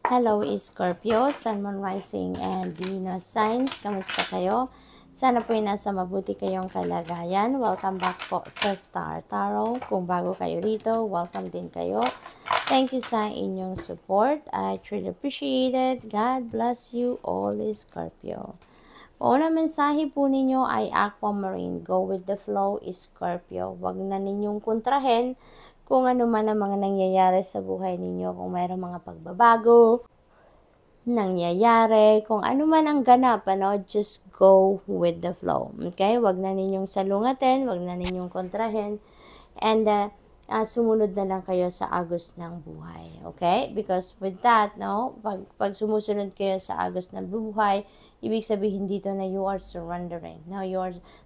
Hello Scorpio, Sun, Moon, Rising, and Venus signs. Kamusta kayo? Sana po nasa mabuti kayong kalagayan. Welcome back po sa Star Tarot. Kung bago kayo rito, welcome din kayo. Thank you sa inyong support. I truly appreciate it. God bless you all, Scorpio. Unang mensahe po ninyo ay Aquamarine. Go with the flow, Scorpio. Huwag na ninyong kontrahen kung ano man ang mga nangyayari sa buhay ninyo. Kung mayroong mga pagbabago nangyayari, kung ano man ang ganap, just go with the flow. Okay? Huwag na ninyong salungatin, huwag na ninyong kontrahen, and sumunod na lang kayo sa agos ng buhay. Okay? Because with that, pag sumusunod kayo sa agos ng buhay, ibig sabihin dito na you are surrendering. Now,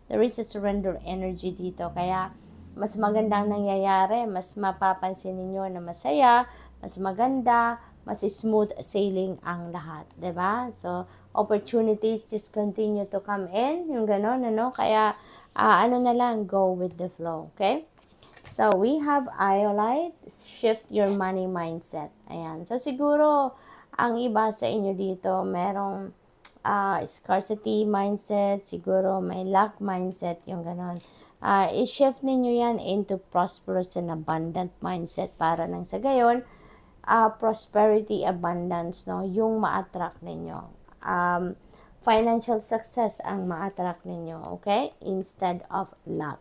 there is a surrender energy dito. Kaya, mas maganda ang nangyayari, mas mapapansin ninyo na masaya, mas maganda, mas smooth sailing ang lahat, 'di ba? So, opportunities just continue to come in, yung gano'n, Kaya, na lang, go with the flow, okay? So, we have Iolite, shift your money mindset. Ayan. So, siguro, ang iba sa inyo dito, merong scarcity mindset, siguro may lack mindset, yung gano'n. I-shift ninyo yan into prosperous and abundant mindset para nang sa gayon, prosperity, abundance, yung ma-attract ninyo. Financial success ang ma-attract ninyo, okay? Instead of luck.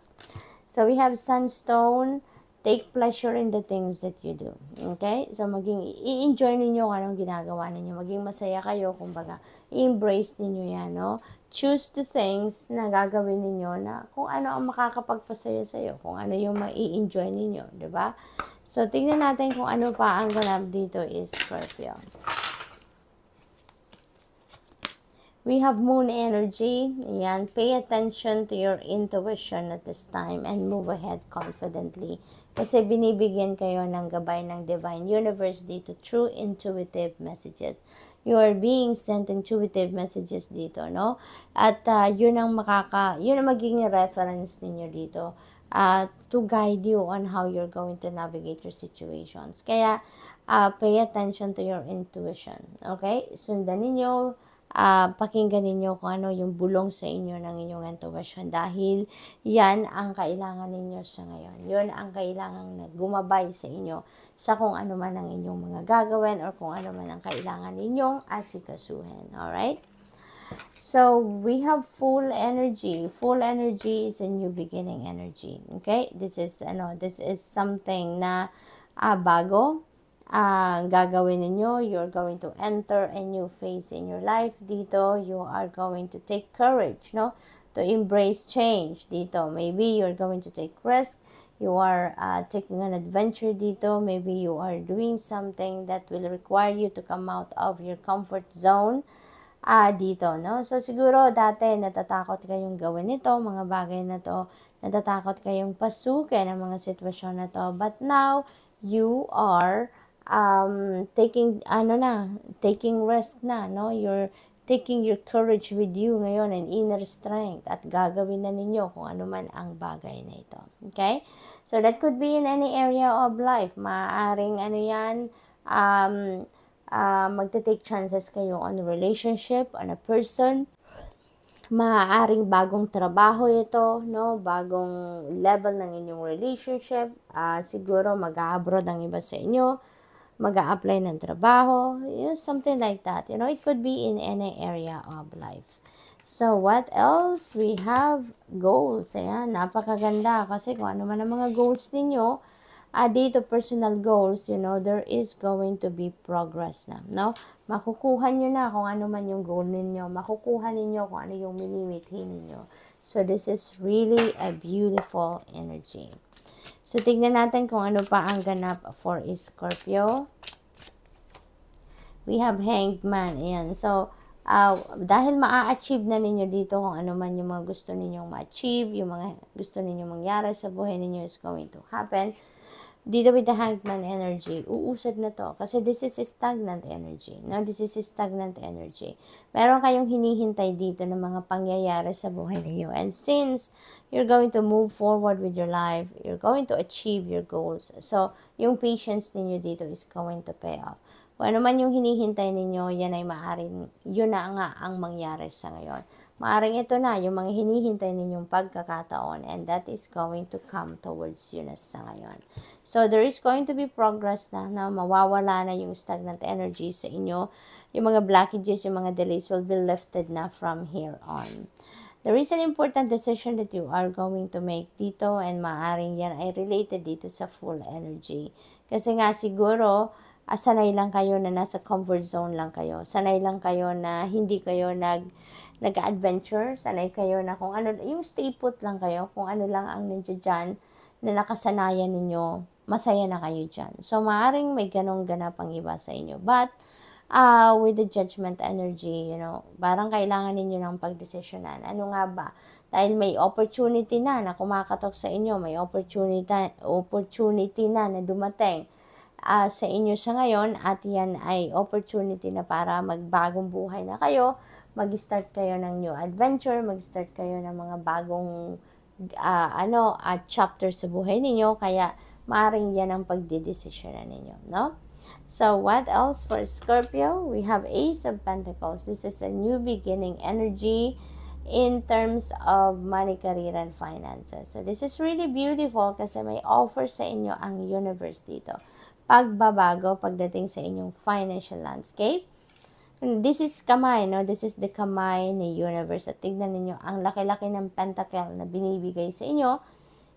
So, we have Sunstone, take pleasure in the things that you do, okay? So, i-enjoy ninyo kung anong ginagawa ninyo. Maging masaya kayo, kumbaga, i-embrace ninyo yan, Choose the things na gagawin ninyo na kung ano ang makakapagpasaya sa'yo, kung ano yung ma-i-enjoy ninyo, di ba? So, tingnan natin kung ano pa ang ganap dito is Scorpio. We have Moon energy. Ayan, pay attention to your intuition at this time and move ahead confidently. Kasi binibigyan kayo ng gabay ng Divine Universe dito through intuitive messages. You are being sent intuitive messages dito, At yun ang magiging reference ninyo dito. To guide you on how you're going to navigate your situations. Kaya, pay attention to your intuition. Okay? Sundan ninyo, pakinggan ninyo kung ano yung bulong sa inyo ng inyong intuition dahil yan ang kailangan ninyo sa ngayon. Yun ang kailangan na gumabay sa inyo sa kung ano man ang inyong mga gagawin or kung ano man ang kailangan ninyong asikasuhin. Alright? So, we have full energy. Full energy is a new beginning energy. Okay? This is something na bago. Gagawin ninyo. You're going to enter a new phase in your life. Dito, you are going to take courage, to embrace change. Dito, maybe you're going to take risk. You are taking an adventure dito. Maybe you are doing something that will require you to come out of your comfort zone. Dito, So, siguro, dati, natatakot kayong gawin ito, mga bagay na to, natatakot kayong pasukin ang mga sitwasyon na to, but now, you are, taking risk na, You're taking your courage with you ngayon and inner strength, at gagawin na ninyo kung ano man ang bagay na ito, okay? So, that could be in any area of life, maaaring, magte-take chances kayo on a relationship, on a person. Maaaring bagong trabaho ito, bagong level ng inyong relationship. Siguro mag-abroad ang iba sa inyo, mag-a-apply ng trabaho, something like that. It could be in any area of life. So, what else? We have goals. Ayan, napakaganda kasi kung ano man ang mga goals ninyo, dito personal goals, there is going to be progress na, Makukuha nyo na kung ano man yung goal ninyo. Makukuha ninyo kung ano yung minimithi ninyo. So, this is really a beautiful energy. So, tignan natin kung ano pa ang ganap for Scorpio. We have Hanged Man. Ayan. So, dahil maa-achieve na ninyo dito kung ano man yung mga gusto ninyong ma-achieve, yung mga gusto ninyong mangyari sa buhay ninyo is going to happen. Dito with the Hanged Man energy, uusad na to. Kasi this is stagnant energy. This is stagnant energy. Meron kayong hinihintay dito ng mga pangyayari sa buhay ninyo. And since you're going to move forward with your life, you're going to achieve your goals. So, yung patience ninyo dito is going to pay off. Kung ano man yung hinihintay ninyo, yan ay maaaring, yun na nga ang mangyari sa ngayon. Maaaring ito na yung mga hinihintay ninyong pagkakataon, and that is going to come towards you na sa ngayon. So, there is going to be progress na mawawala na yung stagnant energy sa inyo. Yung mga blockages, yung mga delays will be lifted na from here on. There is an important decision that you are going to make dito, and maaaring yan ay related dito sa full energy. Kasi nga siguro, sanay lang kayo na nasa comfort zone lang kayo. Sanay lang kayo na hindi kayo nag-adventure. Sanay kayo na kung ano, yung stay put lang kayo, kung ano lang ang nandiyan dyan na nakasanayan ninyo, masaya na kayo dyan. So, maaaring may ganong ganapang iba sa inyo. But, with the judgment energy, parang kailangan ninyo ng pagdesisyonan. Ano nga ba? Dahil may opportunity na kumakatok sa inyo, may opportunity na dumating sa inyo sa ngayon, at yan ay opportunity na para magbagong buhay na kayo, mag-start kayo ng new adventure, mag-start kayo ng mga bagong chapter sa buhay ninyo, kaya maaaring yan ang pagdidesisyonan ninyo, no? So, what else for Scorpio? We have Ace of Pentacles. This is a new beginning energy in terms of money, career, and finances. So, this is really beautiful kasi may offer sa inyo ang universe dito. Pagbabago pagdating sa inyong financial landscape. This is kamay, no? This is the kamay ni universe. At tignan ninyo, ang laki-laki ng pentacle na binibigay sa inyo.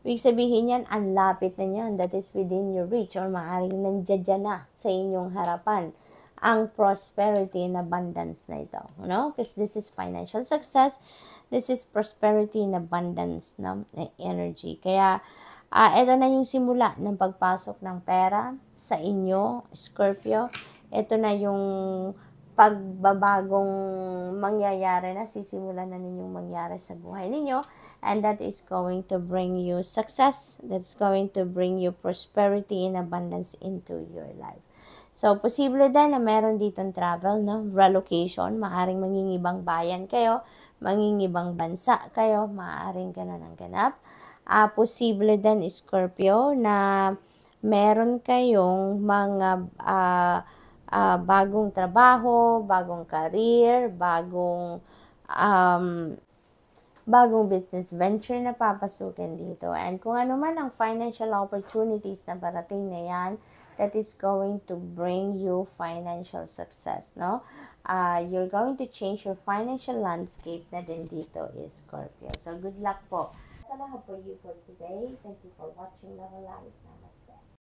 Ibig sabihin yan, ang lapit na yan. That is within your reach, or maaaring nandiyan na sa inyong harapan ang prosperity and abundance na ito. No? Because this is financial success. This is prosperity and abundance na energy. Kaya, ito na yung simula ng pagpasok ng pera sa inyo, Scorpio. Ito na yung pagbabagong mangyayari na, sisimulan na ninyong mangyari sa buhay ninyo, and that is going to bring you success, that's going to bring you prosperity and abundance into your life. So, posible din na meron ditong travel, no? Relocation, maaaring mangingibang bayan kayo, mangingibang bansa kayo, maaaring ganun ang ganap. Posible din, Scorpio, na meron kayong mga bagong trabaho, bagong career, bagong business venture na papasukin dito. And kung ano man ang financial opportunities na parating na yan, that is going to bring you financial success, no? You're going to change your financial landscape na din dito is Scorpio. So, good luck po. That's all I have for you for today. Thank you for watching Love Alive.